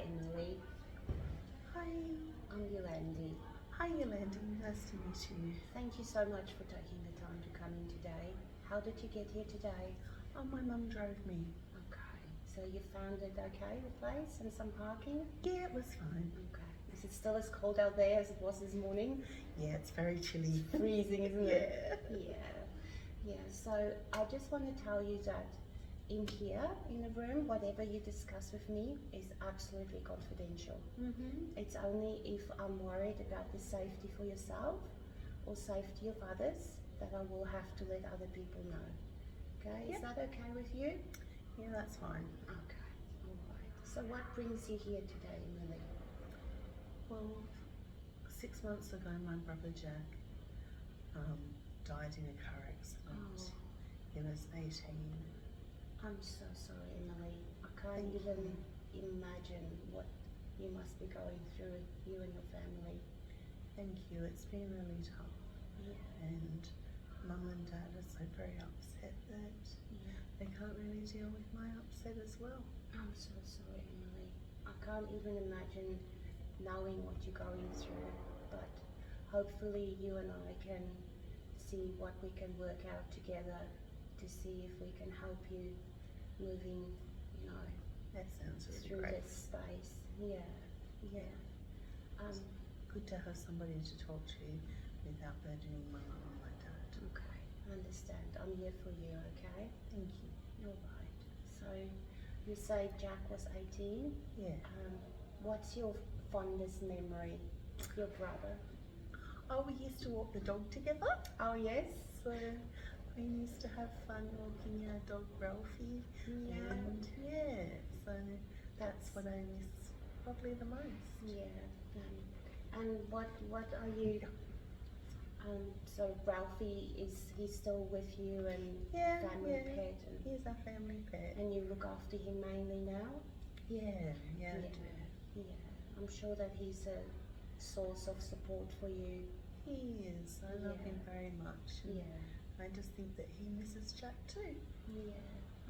Emily. Hi. I'm Yolandi. Hi, Yolandi. Nice to meet you. Thank you so much for taking the time to come in today. How did you get here today? Oh, my mum drove me. Okay. So you found it okay, the place, and some parking? Yeah, it was fine. Okay. Is it still as cold out there as it was this morning? Yeah, it's very chilly. Freezing, isn't it? Yeah. Yeah. So I just want to tell you that in here, in the room, whatever you discuss with me is absolutely confidential. It's only if I'm worried about the safety for yourself or safety of others that I will have to let other people know. Okay, Yep. is that okay with you? Yeah, that's fine. Okay, all right. So what brings you here today, Emily? Well, 6 months ago, my brother Jack died in a car accident. Oh. He was 18. I'm so sorry, Emily. I can't Thank even imagine what you must be going through, you and your family. Thank you. It's been really tough. Yeah. And Mum and Dad are so very upset that they can't really deal with my upset as well. I'm so sorry, Emily. I can't even imagine knowing what you're going through, but hopefully you and I can see what we can work out together to see if we can help you moving, That sounds really through great. this space. Yeah. Good to have somebody to talk to without burdening my mum and my dad. Okay, I understand. I'm here for you, okay? Thank you. All right. So you say Jack was 18. Yeah. What's your fondest memory of your brother? Oh, we used to walk the dog together. Oh, yes? So we used to have fun walking our dog Ralphie. Yeah. And so that's what I miss probably the most. Yeah. And what are you? So Ralphie, is he still with you and family pet? And, He's our family pet. and you look after him mainly now? Yeah, I do. Yeah. I'm sure that he's a source of support for you. He is. I love him very much. And Yeah. I just think that he misses Jack too. Yeah,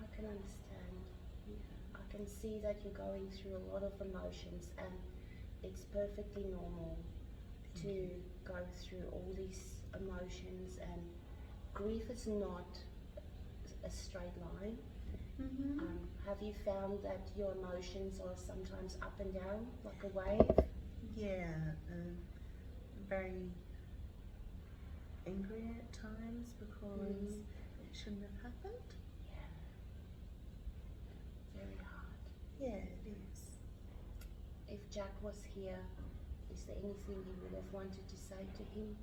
I can understand. Yeah. I can see that you're going through a lot of emotions, and it's perfectly normal to go through all these emotions, and grief is not a straight line. Have you found that your emotions are sometimes up and down, like a wave? Yeah, very angry at times because it shouldn't have happened. Yeah. Very hard. Yeah, it is. If Jack was here, is there anything you would have wanted to say to him?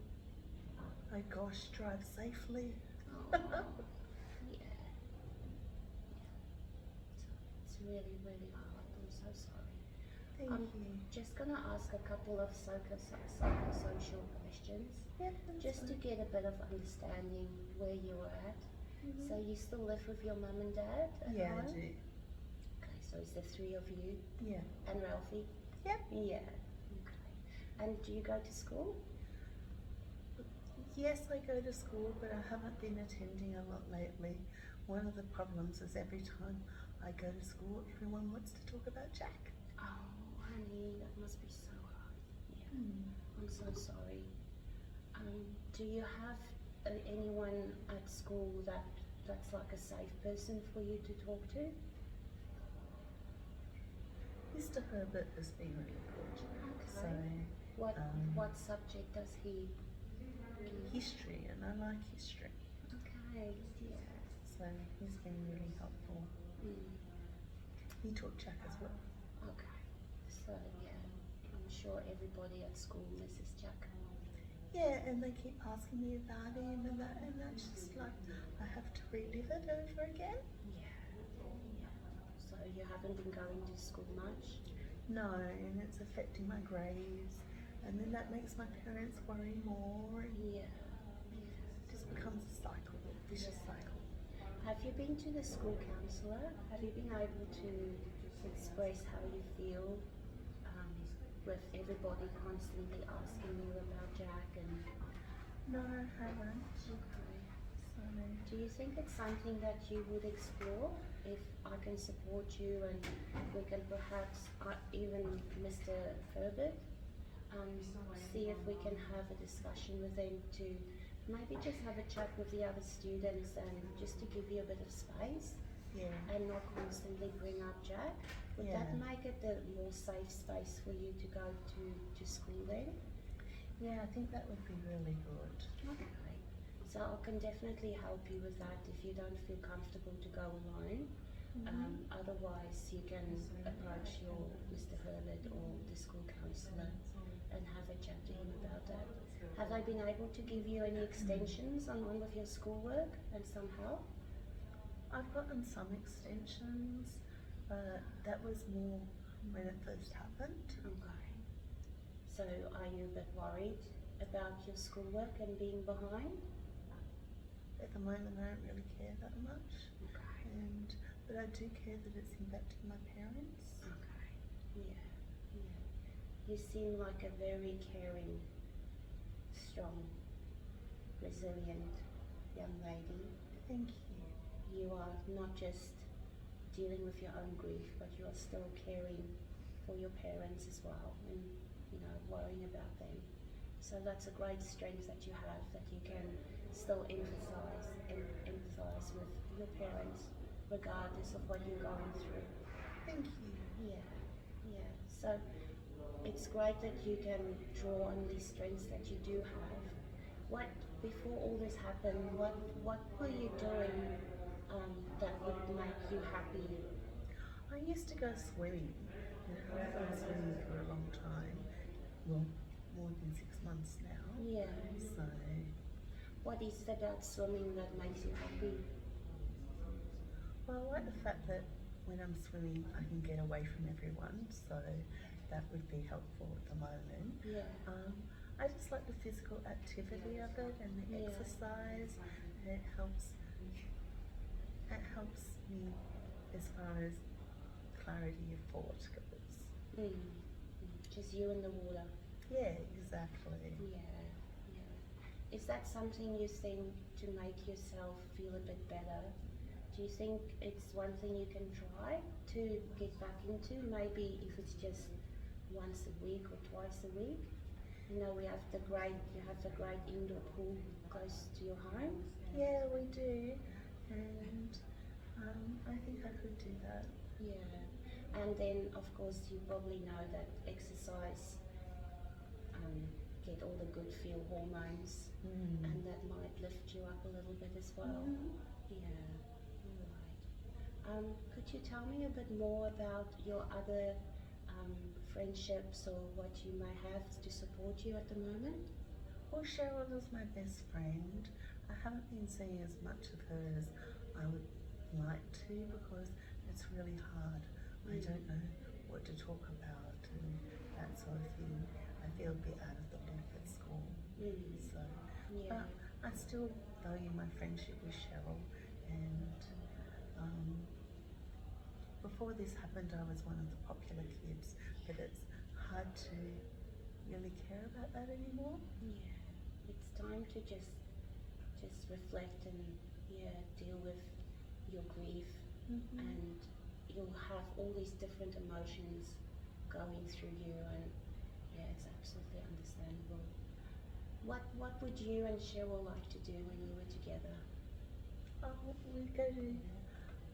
Oh gosh, drive safely. Oh, yeah. It's really, really hard. I'm so sorry. Thank you. Just gonna ask a couple of psychosocial questions, Yeah, just to get a bit of understanding where you're at. So you still live with your mum and dad at Yeah, home? I do. Okay, so it's the three of you Yeah. and Ralphie? Yep. Yeah. Okay. And do you go to school? Yes, I go to school, but I haven't been attending a lot lately. One of the problems is every time I go to school, everyone wants to talk about Jack. Oh, honey, that must be so hard. Yeah. I'm so sorry. Do you have anyone at school that's like a safe person for you to talk to? Mr. Herbert has been really good. Okay. So, What subject does he? history, and I like history. Okay. Yeah. So he's been really helpful. He taught Jack as well. Okay. So yeah, I'm sure everybody at school misses Jack. Yeah, and they keep asking me about him and that's just like I have to relive it over again. Yeah. So you haven't been going to school much? No, and it's affecting my grades, and then that makes my parents worry more. And Yeah. it just becomes a cycle, a vicious cycle. Have you been to the school counsellor? Have you been able to express how you feel with everybody constantly asking you about Jack? And No, I haven't. okay. So funny. Do you think it's something that you would explore if I can support you and we can perhaps even Mr. Herbert see if we can have a discussion with them to maybe just have a chat with the other students and just to give you a bit of space Yeah. and not constantly bring up Jack? Would that Yeah. make it a more safe space for you to go to school then? Yeah, I think that would be really good. Okay. So I can definitely help you with that if you don't feel comfortable to go alone. Otherwise, you can approach your Mr. Herbert or the school counsellor and have a chat to him about that. Have they been able to give you any extensions on one of your schoolwork and some help? I've gotten some extensions, but that was more when it first happened. Okay. So are you a bit worried about your schoolwork and being behind? At the moment, I don't really care that much, Okay. but I do care that it's impacting my parents. Okay. Yeah. Yeah. You seem like a very caring, strong, resilient young lady. Thank you. You are not just dealing with your own grief, but you are still caring for your parents as well and, worrying about them. So that's a great strength that you have, that you can still empathize with your parents regardless of what you're going through. Thank you. Yeah, yeah. So it's great that you can draw on these strengths that you do have. Before all this happened, what were you doing that would make you happy? I used to go swimming, and I haven't gone swimming for a long time. Well, more than 6 months now. Yeah. So, What is it about swimming that makes you happy? well, I like the fact that when I'm swimming, I can get away from everyone. So that would be helpful at the moment. Yeah. I just like the physical activity of it and the exercise. And it helps me as far as clarity of thought goes. Just you in the water. Yeah, exactly. Yeah, yeah. Is that something you think to make yourself feel a bit better? Do you think it's one thing you can try to get back into? Maybe if it's just once a week or twice a week? You have the great indoor pool close to your home. Yeah, we do, and I think I could do that. Yeah, and then of course you probably know that exercise get all the good feel hormones, and that might lift you up a little bit as well. Yeah, all right. Could you tell me a bit more about your other friendships or what you may have to support you at the moment? Well, Cheryl is my best friend. I haven't been seeing as much of her as I would like to because it's really hard. I don't know what to talk about and that sort of thing. I feel a bit out of the loop at school. So, Yeah. but I still value my friendship with Cheryl, and before this happened, I was one of the popular kids, but it's hard to really care about that anymore. Yeah, it's time to just reflect and deal with your grief, and you'll have all these different emotions going through you, and it's absolutely understandable. What would you and Cheryl like to do when you were together? Oh,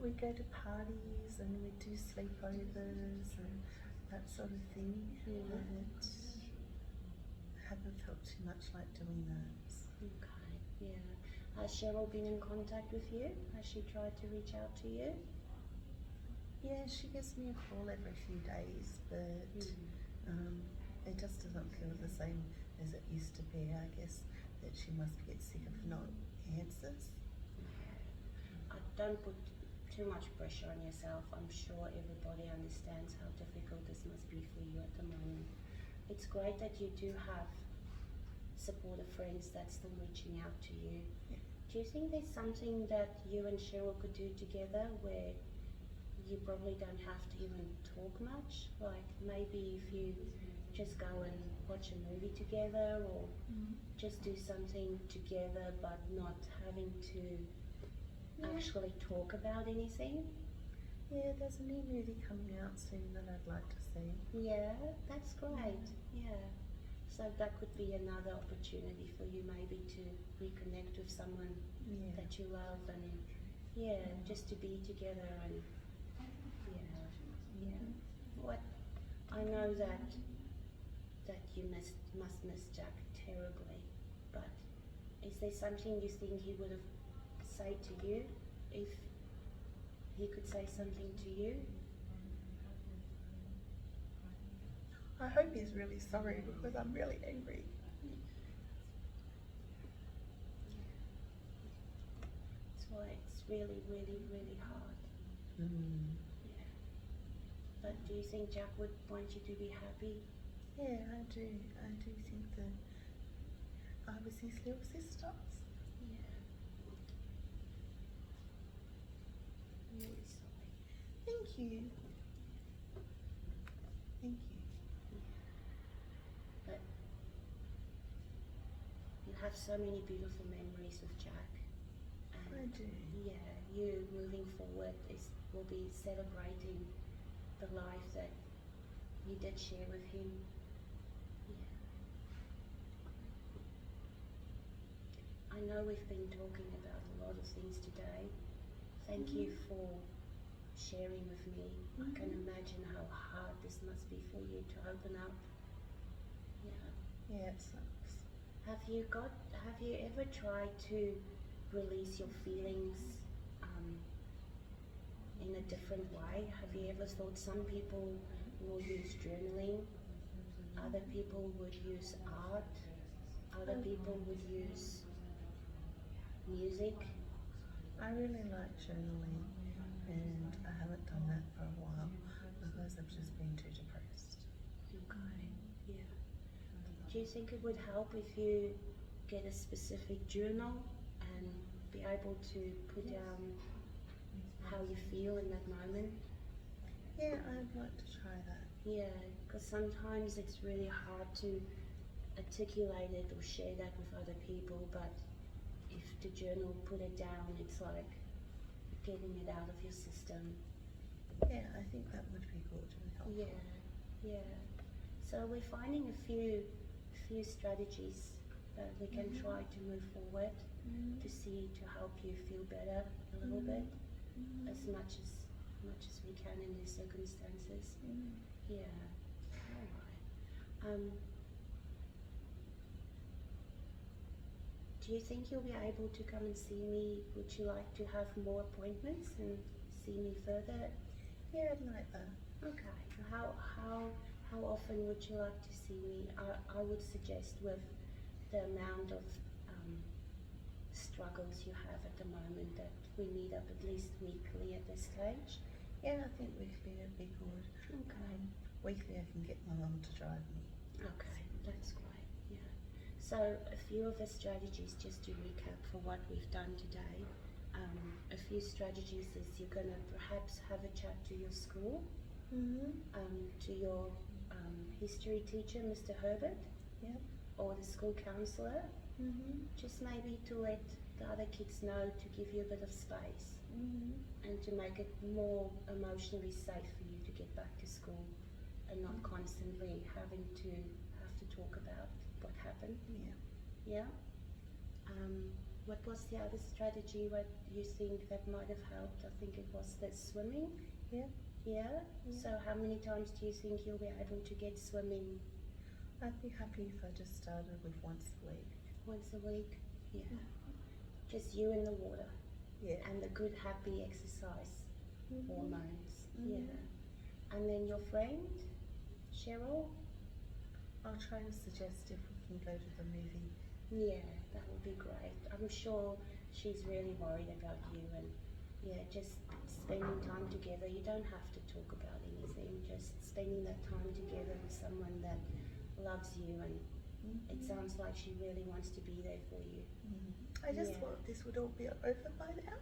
we go to parties and we do sleepovers and that sort of thing. But I haven't felt too much like doing that. Okay, yeah. Has Cheryl been in contact with you? Has she tried to reach out to you? Yeah, she gives me a call every few days, but it just doesn't feel the same as it used to be. I guess that she must get sick of no answers. Don't put too much pressure on yourself. I'm sure everybody understands how difficult this must be for you at the moment. It's great that you do have supportive friends that's still reaching out to you. Yeah. Do you think there's something that you and Cheryl could do together where you probably don't have to even talk much? Like maybe if you just go and watch a movie together, or just do something together but not having to actually talk about anything. Yeah, there's a new movie coming out soon that I'd like to see. Yeah, that's great. Yeah. So that could be another opportunity for you maybe to reconnect with someone Yeah. that you love, and just to be together, and what I know that you must miss Jack terribly, but is there something you think he would have said to you if he could say something to you? I hope he's really sorry because I'm really angry. That's why it's really, really, really hard. Yeah. But do you think Jack would want you to be happy? Yeah, I do. I do think that I was his little sister. Yeah. Really sorry. Thank you. Thank you. But you have so many beautiful memories with Jack. And I do. yeah, you moving forward will be celebrating the life that you did share with him. Yeah. I know we've been talking about a lot of things today. Thank you for sharing with me. I can imagine how hard this must be for you to open up. Yeah. Yeah, it sucks. Have you ever tried to release your feelings in a different way? Have you ever thought some people will use journaling, other people would use art, other people would use music? I really like journaling, and I haven't done that for a while because I've just been too depressed. Okay, yeah. Do you think it would help if you get a specific journal and be able to put down how you feel in that moment? Yeah, I'd like to try that. Yeah, because sometimes it's really hard to articulate it or share that with other people, but if the journal put it down, it's like getting it out of your system. Yeah, I think that would be good and helpful. Yeah. So we're finding a few strategies that we can try to move forward to see, to help you feel better a little bit, as much as we can in these circumstances. Yeah. All right. Do you think you'll be able to come and see me? Would you like to have more appointments and see me further? Yeah, I'd like that. Okay. How often would you like to see me? I would suggest, with the amount of struggles you have at the moment, that we meet up at least weekly at this stage. Yeah, I think weekly would be good. Okay. Weekly I can get my mum to drive me. Okay, that's great. Yeah. So a few of the strategies, just to recap for what we've done today. A few strategies is you're going to perhaps have a chat to your school, to your history teacher, Mr. Herbert, or the school counsellor, just maybe to let the other kids know, to give you a bit of space, and to make it more emotionally safe for you to get back to school and not constantly have to talk about what happened. Yeah. What was the other strategy? What you think that might have helped? I think it was the swimming. Yeah. So how many times do you think you'll be able to get swimming? I'd be happy if I just started with once a week. Once a week? Yeah. Just you in the water. Yeah. And the good, happy exercise hormones. Yeah. And then your friend, Cheryl? I'll try to suggest if we can go to the movie. Yeah, that would be great. I'm sure she's really worried about you, and just spending time together. You don't have to talk about anything, just spending that time together with someone that loves you, and it sounds like she really wants to be there for you. I just thought this would all be over by now.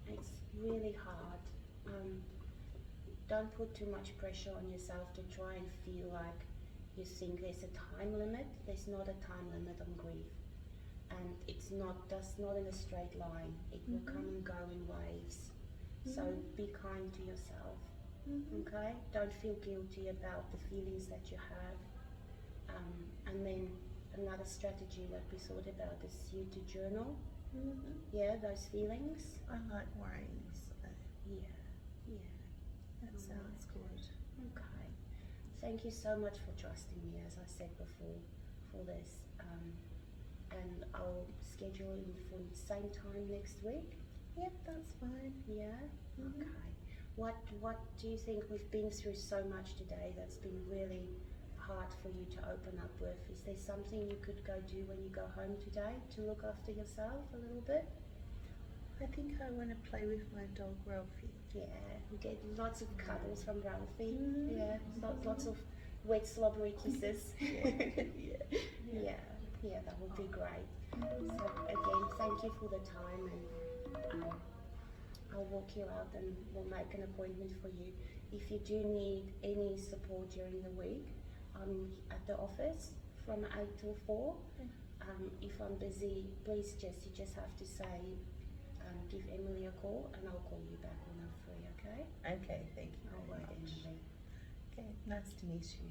It's really hard. don't put too much pressure on yourself to try and feel like you think there's a time limit. There's not a time limit on grief, and it's not just not in a straight line. It will come and go in waves. So be kind to yourself. Okay? Don't feel guilty about the feelings that you have. And then another strategy that we thought about is you to journal. Yeah, those feelings. I like worrying, so Yeah. that sounds good. Okay. Thank you so much for trusting me, as I said before, for this. And I'll schedule in for the same time next week. Yep, that's fine. Yeah? Okay. What do you think? We've been through so much today that's been really hard for you to open up with. Is there something you could go do when you go home today to look after yourself a little bit? I think I want to play with my dog Ralphie. Yeah, you get lots of cuddles from Ralphie. Yeah, lots of wet slobbery kisses. Yeah, that would be great. So again, thank you for the time, and I'll walk you out and we'll make an appointment for you. If you do need any support during the week, I'm at the office from 8 till 4. If I'm busy, please you just have to say, give Emily a call, and I'll call you back when I'm free, okay? Okay, thank you All very right, much. Emily. Okay, nice to meet you.